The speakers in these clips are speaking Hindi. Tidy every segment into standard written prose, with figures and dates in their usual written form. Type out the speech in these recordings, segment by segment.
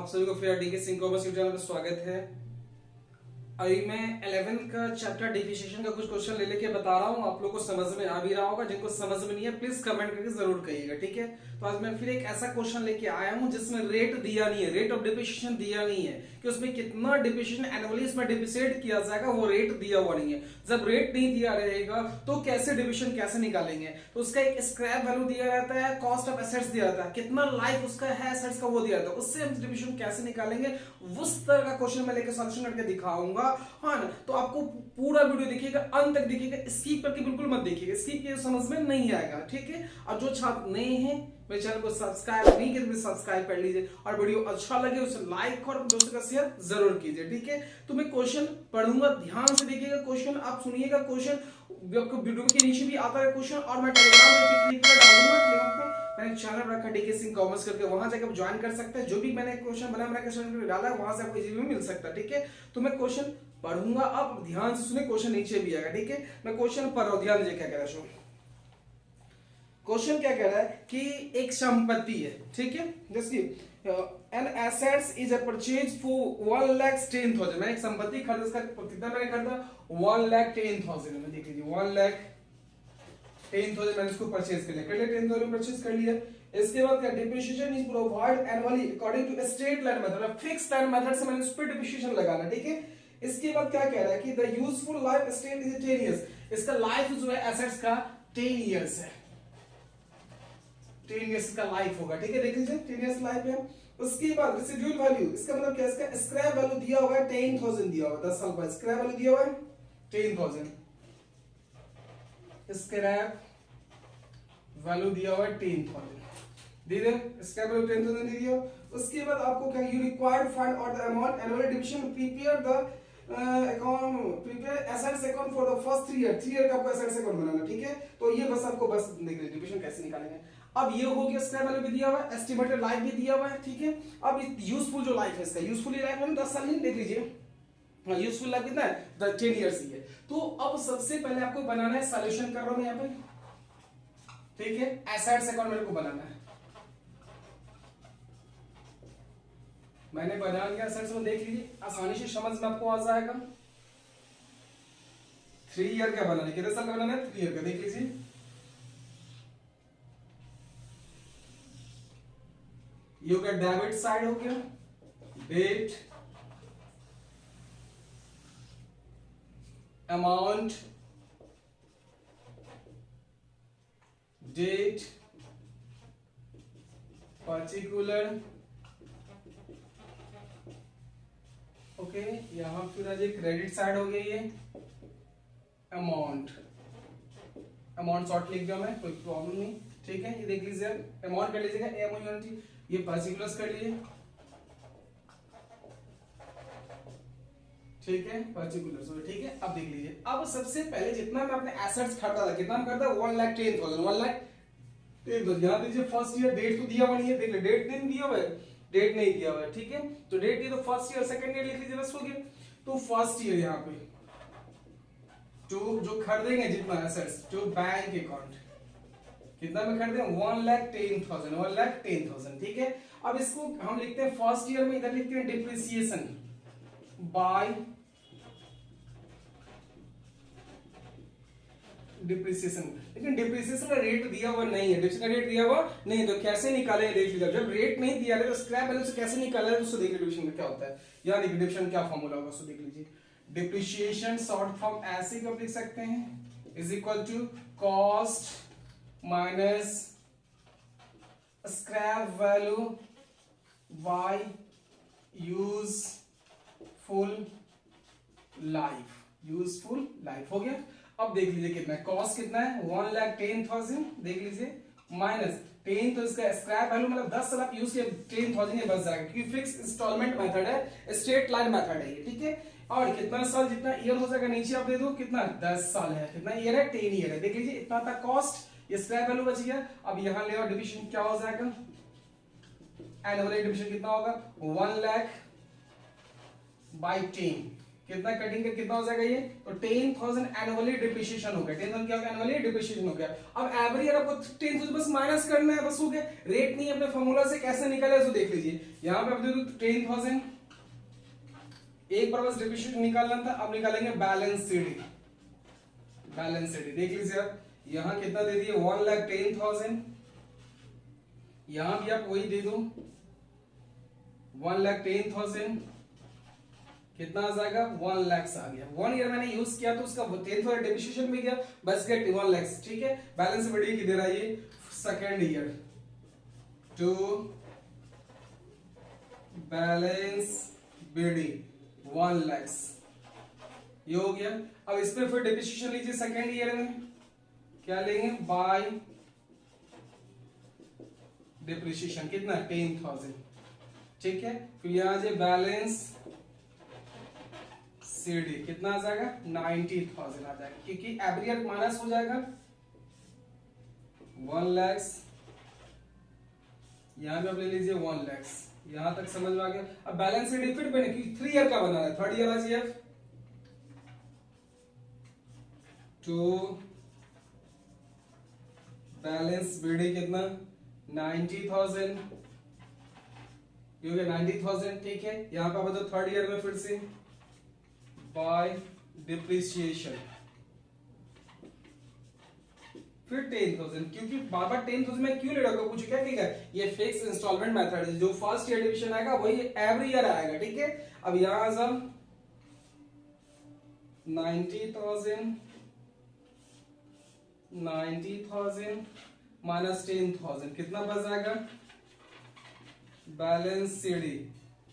आप सभी को free DK Singh commerce YouTube channel पर स्वागत है। अभी मैं 11th का चैप्टर डिफिशिएशन का कुछ क्वेश्चन ले लेके बता रहा हूँ। आप लोगों को समझ में आ भी रहा होगा, जिनको समझ में नहीं है प्लीज कमेंट करके जरूर कहिएगा, ठीक है। तो आज मैं फिर एक ऐसा क्वेश्चन लेके आया हूँ जिसमें रेट दिया नहीं है, रेट ऑफ डिप्रिसिएशन दिया नहीं है कि उसमें कितना डिप्रिसिएशन एनुअली इसमें डिप्रिसिएट किया जाएगा, वो रेट दिया हुआ नहीं है। जब रेट नहीं दिया रहेगा तो कैसे डिप्रिसिएशन कैसे निकालेंगे। तो उसका एक स्क्रैप वैल्यू दिया रहता है, कॉस्ट ऑफ एसेट्स दिया रहता है, कितना लाइफ उसका है एसेट्स का वो दिया रहता है, उससे हम डिप्रिसिएशन कैसे निकालेंगे उस तरह का क्वेश्चन मैं लेकर सॉल्यूशन करके दिखाऊंगा। हाँ ना, तो आपको पूरा वीडियो देखिएगा, अंत तक देखिएगा, स्किप करके बिल्कुल मत देखिएगा, स्किप किए समझ में नहीं आएगा, ठीक है। और जो छात्र नए हैं मेरे चैनल को सब्सक्राइब नहीं किए तो सब्सक्राइब कर लीजिए, और वीडियो अच्छा लगे उसे लाइक और दोस्तों का शेयर जरूर कीजिए, ठीक है। तो मैं क्वेश्चन पढ़ूंगा, ध्यान से देखिएगा क्वेश्चन, आप सुनिएगा क्वेश्चन, आपको वीडियो के नीचे भी आता है क्वेश्चन, और मैं टेलीग्राम पे क्लिक कर डालूंगा, लिंक पे मैंने चैनल रखा डीके सिंह कॉमर्स करके, वहां जाकर आप ज्वाइन कर सकते हैं। जो भी मैंने क्वेश्चन बना मैंने क्वेश्चन डाला है वहां से आपको इजीली मिल सकता है, ठीक है। तो मैं क्वेश्चन पढ़ूंगा, आप ध्यान से सुने, क्वेश्चन नीचे भी आएगा, ठीक है। मैं क्वेश्चन पढ़ रहा हूं, ध्यान दीजिए क्या कह रहा है। क्वेश्चन क्या कह रहा है कि एक संपत्ति है, ठीक है, जैसे an assets is a purchase for 1,10,000। मैंने एक संपत्ति खरीदा, इसका कितना मैंने खरीदा 1,10,000 में, देख लीजिए 1,10,000 मैंने इसको परचेज कर लिया, 10,000 परचेज कर लिया। इसके बाद क्या depreciation is provide annually according to straight line method, मतलब फिक्स लाइन मेथड से मैंने उस पर डिप्रिसिएशन लगाना, ठीक है। इसके बाद क्या कह रहा है कि the useful life state is 10 years, इसका लाइफ जो है एसेट्स का 10 इयर्स है, 10 इयर्स का लाइफ होगा, ठीक है। देख लीजिए 10 इयर्स लाइफ है। उसके बाद रेसिडुअल वैल्यू, इसका मतलब क्या, इसका स्क्रैप वैल्यू दिया हुआ है 10,000 दिया हुआ है, 10 साल बाद स्क्रैप वैल्यू दिया हुआ है 10,000, स्क्रैप वैल्यू दिया हुआ है 10,000, दे दे स्क्रैप वैल्यू 10,000 दे दिया। उसके बाद आपको क्या, you required find out the amount annual division, prepare the account, prepare assets account for the first 3 year, 3 year का आपको एसेट्स अकाउंट बनाना, ठीक है। तो ये बस आपको बस देख लीजिए डिविजन कैसे निकालेंगे। अब ये हो गया, स्क्रैप वैल्यू भी दिया हुआ है, एस्टिमेटेड लाइफ भी दिया हुआ है, ठीक है। अब यूजफुल जो लाइफ है इसका, यूजफुल लाइफ है 10 साल ही, देख लीजिए यूजफुल लाइफ कितना है 10 इयर्स ही है। तो अब सबसे पहले आपको बनाना है, सॉल्यूशन कर रहा हूं मैं यहाँ पे, ठीक है। एसेट्स अकाउंट मेरे को बनाना है, मैंने बना लिया एसेट्स को, देख लीजिए आसानी से समझ में आपको आ जाएगा। 3 ईयर का बनाना है, कितने साल का बनाना है 3 ईयर का, देख लीजिए ये हो गया डेबिट साइड, हो गया date amount, date particular, okay. यहां फिर आज क्रेडिट साइड हो गई, ये अमाउंट, अमाउंट शॉर्ट लिख दिया मैं, कोई प्रॉब्लम नहीं, ठीक है। ये देख लीजिए अमाउंट कर लीजिएगा एम, ये पर्टिकुलर्स कर लिए, ठीक है, पर्टिकुलर्स, ठीक है। अब देख लीजिए, अब सबसे पहले जितना मैं अपने एसेट्स खरीदा था, कितना मैं खरीदा 1,10,000, 1,10,000। यहां दीजिए फर्स्ट ईयर, डेट तो दिया हुआ नहीं है, देख लीजिए डेट नहीं दिया हुआ है, डेट नहीं दिया हुआ है, ठीक है। तो डेट ये तो फर्स्ट ईयर सेकंड ईयर लिख लीजिए, बस हो गया। तो फर्स्ट ईयर यहाँ पे जो खरीदेंगे जितना एसेट्स, जो बैंक अकाउंट कितना में खरीदे 1,10,000, 1,10,000, ठीक है। अब इसको हम लिखते हैं फर्स्ट ईयर में, इधर लिखते हैं डिप्रिसिएशन बाय डिप्रिसिएशन, लेकिन डिप्रिसिएशन का रेट दिया हुआ नहीं है, डिप्रिसिएशन का रेट दिया हुआ नहीं, तो कैसे निकाले देख लीजिए। जब रेट नहीं दिया है तो स्क्रैप वैल्यू से कैसे निकाला है, तो देख लीजिए डिविजन में क्या होता है, या देखिए डिविजन क्या फॉर्मूला होगा, सो देख लीजिए डिप्रिसिएशन शॉर्ट फॉर्म ऐसे कब लिख सकते हैं, is equal to cost minus scrap value by useful life, useful life हो गया। अब देख लीजिए कितना है, कॉस्ट कितना है 1,10,000, देख लीजिए माइनस 10, तो इसका स्क्रैप वैल्यू मतलब 10 साल आप यूज किए 10,000 ये बच जाएगा, क्योंकि फिक्स इंस्टॉलमेंट मेथड है, स्ट्रेट लाइन मेथड है ये, ठीक है। और कितना साल, जितना ईयर हो जाएगा नीचे आप दे दो, कितना 10 साल है, कितना ईयर है 10 ईयर है, देख लीजिए इतना था कॉस्ट, ये स्क्रैप वैल्यू बच गया। अब यहां लेवल डिविजन क्या हो जाएगा, एनुअल डिविजन कितना होगा 1,00,000 by 10, कितना कटिंग का कितना हो जाएगा ये, तो 10,000 एनुअली डिप्रिसिएशन हो गया। 10,000 क्या हो गया, एनुअली डिप्रिसिएशन हो गया। अब एवरी ईयर आपको 10,000 बस माइनस करना है, बस हो गया। रेट नहीं अपने फॉर्मूला से कैसे निकले तो देख लीजिए। यहाँ पे आप देखो 10,000 एक बार बस डिप्रिसिएशन निकालना था, अब निकालेंगे बैलेंस सीडी। बैलेंस सीडी देख लीजिए आप, यहाँ कितना दे दिए 1,10,000, यहां भी आप वही दे दो 1,10,000, कितना आ जाएगा 1 लाख आ गया। 1 ईयर मैंने यूज किया तो उसका 10,000 डेप्रिसिएशन भी गया, बस गेट 1 लाख। ठीक है, बैलेंस बढ़ी की दे रहा है ये second year to balance BD 1 lakh, ये हो गया। अब इसमें फिर डेप्रिसिएशन लीजिए सेकेंड ईयर में, क्या लेंगे बाय डेप्रिसिएशन, कितना 10,000। ठीक है, फिर यहां से बैलेंस सीडी कितना आ जाएगा 90,000 आ जाएगा, क्योंकि एवरी ईयर माइनस हो जाएगा 1 लाख, यहां भी आप ले लीजिए 1 लाख। यहां तक समझ में आ गया। अब बैलेंस सीडी फिर बने क्योंकि 3 ईयर का बना है, थर्ड ईयर आ जाइए टू बैलेंस बीडी कितना 90,000, ये हो गया 90,000। ठीक है, यहां पे बताओ थर्ड ईयर में फिर से बाय डिप्रिसिएशन फिर 10,000, क्योंकि बार बार 10,000 में क्यों ले रहा हूं, पूछो क्या कहेगा, ये फिक्स इंस्टॉलमेंट मेथड है, जो फर्स्ट ईयर डिविजन आएगा वही एवरी ईयर आएगा। ठीक है, अब यहां से 90,000 माइनस 10,000 कितना बच जाएगा, बैलेंस सीडी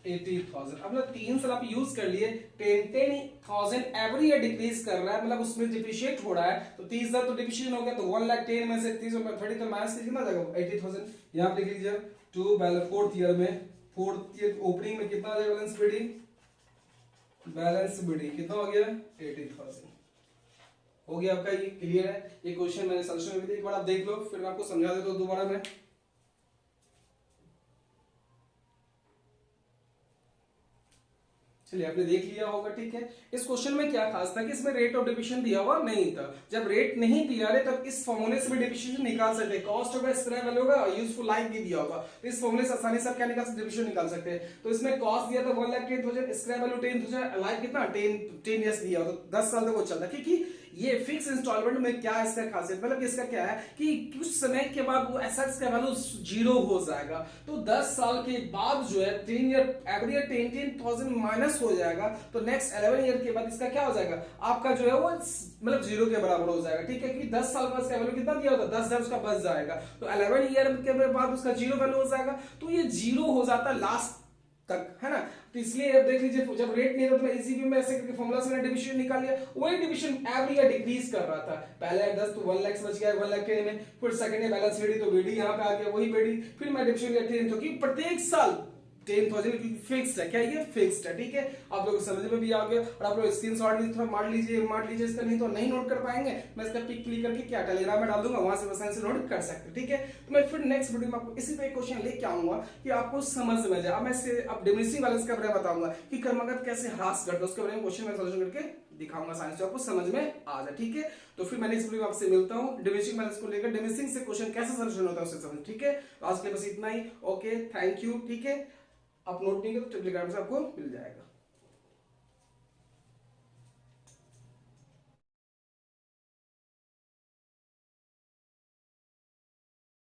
80,000। अब ना 3 साल आप यूज कर लिए, 10,000 एवरी ईयर डिक्रीज कर रहा है, मतलब उसमें डिप्रिशिएट हो रहा है, तो 30,000 तो डिप्रिशिएशन हो गया, तो 1,10,000 में से 30 में 30 तो माइनस कितना जाएगा 80,000। यहां पे लिख लीजिए टू बैलेंस फोर्थ ईयर में, फोर्थ ईयर ओपनिंग में कितना आ जाएगा बैलेंस बीडी, बैलेंस बीडी कितना हो गया 80,000 हो गया। आपका ये क्लियर है, ये क्वेश्चन मैंने सॉल्यूशन में भी एक बार आप देख लो, फिर मैं आपको समझा देता हूं दोबारा में। चलिए आपने देख लिया होगा। ठीक है, इस क्वेश्चन में क्या खास था कि इसमें रेट ऑफ डिप्रिसिएशन दिया हुआ नहीं था। जब रेट नहीं दिया रहे तब इस फॉर्मूले से भी डिप्रिसिएशन निकाल सकते हैं, कॉस्ट होगा, स्क्रैप वैल्यू होगा, यूजफुल लाइफ भी दिया होगा, तो इस फॉर्मूले से आसानी से आप क्या निकाल सकते, डिप्रिसिएशन निकाल सकते हैं। तो इसमें कॉस्ट दिया था 1,10,000, स्क्रैप वैल्यू 10,000, लाइफ कितना 10 ईयर्स दिया हो, तो 10 साल तक वो चलता है। क्योंकि ये फिक्स इंस्टॉलमेंट में क्या है इसका खासियत, मतलब इसका क्या है कि कुछ समय के बाद वो एसेट्स का वैल्यू 0 हो जाएगा, तो 10 साल के बाद जो है 3 ईयर एवरी ईयर 10,000 माइनस हो जाएगा, तो नेक्स्ट 11 ईयर के बाद इसका क्या हो जाएगा, आपका जो है वो मतलब 0 के बराबर हो जाएगा। ठीक है, क्योंकि 10 साल बाद इसका वैल्यू कितना दिया होता है 10,000 उसका बच जाएगा, तो 11 ईयर के बाद उसका 0 वैल्यू हो जाएगा, तो ये 0 हो जाता है लास्ट तक, है ना। तो इसलिए अब देख लीजिए जब रेट नहीं था तो मैं इजी वे में ऐसे करके फॉर्मूला से मैंने डिविजन निकाल लिया, वही डिविजन एवरी ईयर डिक्रीज कर रहा था, पहले 10 तो 1 लाख बच गया 1,10,000 में, फिर सेकंड ईयर बैलेंस बीडी तो बीडी यहां पे आ गया वही बीडी, फिर मैं डिविजन लिया 10, तो कि प्रत्येक साल 10,000 फिक्स्ड है, क्या ये फिक्स्ड है। ठीक है, आप लोग समझ में भी आ गया, और आप लोग स्क्रीनशॉट भी थोड़ा मार लीजिए इसका, नहीं तो नहीं नोट कर पाएंगे, मैं इसका पिक क्लिक करके क्या टेलीग्राम में डाल दूंगा, वहां से आसानी से नोट कर सकते हैं। ठीक है, तो मैं फिर नेक्स्ट वीडियो में आपको इसी पे एक क्वेश्चन लेके आऊंगा कि आपको समझ में जाए। अब मैं इससे अब डिमिनिशिंग बैलेंस के बारे में बताऊंगा कि क्रमागत कैसे ह्रास करता है, उसके बारे में क्वेश्चन में सॉल्यूशन करके दिखाऊंगा आसानी से, आपको समझ में आ जाए। ठीक है, तो फिर मैंने इस वीडियो में आपसे मिलता हूं डिमिनिशिंग बैलेंस को लेकर, डिमिनिशिंग से क्वेश्चन कैसे सॉल्यूशन होता है उससे समझ। ठीक है, आज के लिए बस इतना ही। Okay, thank you. ठीक है, आप नोट नहीं करें तो टेलीग्राम से आपको मिल जाएगा।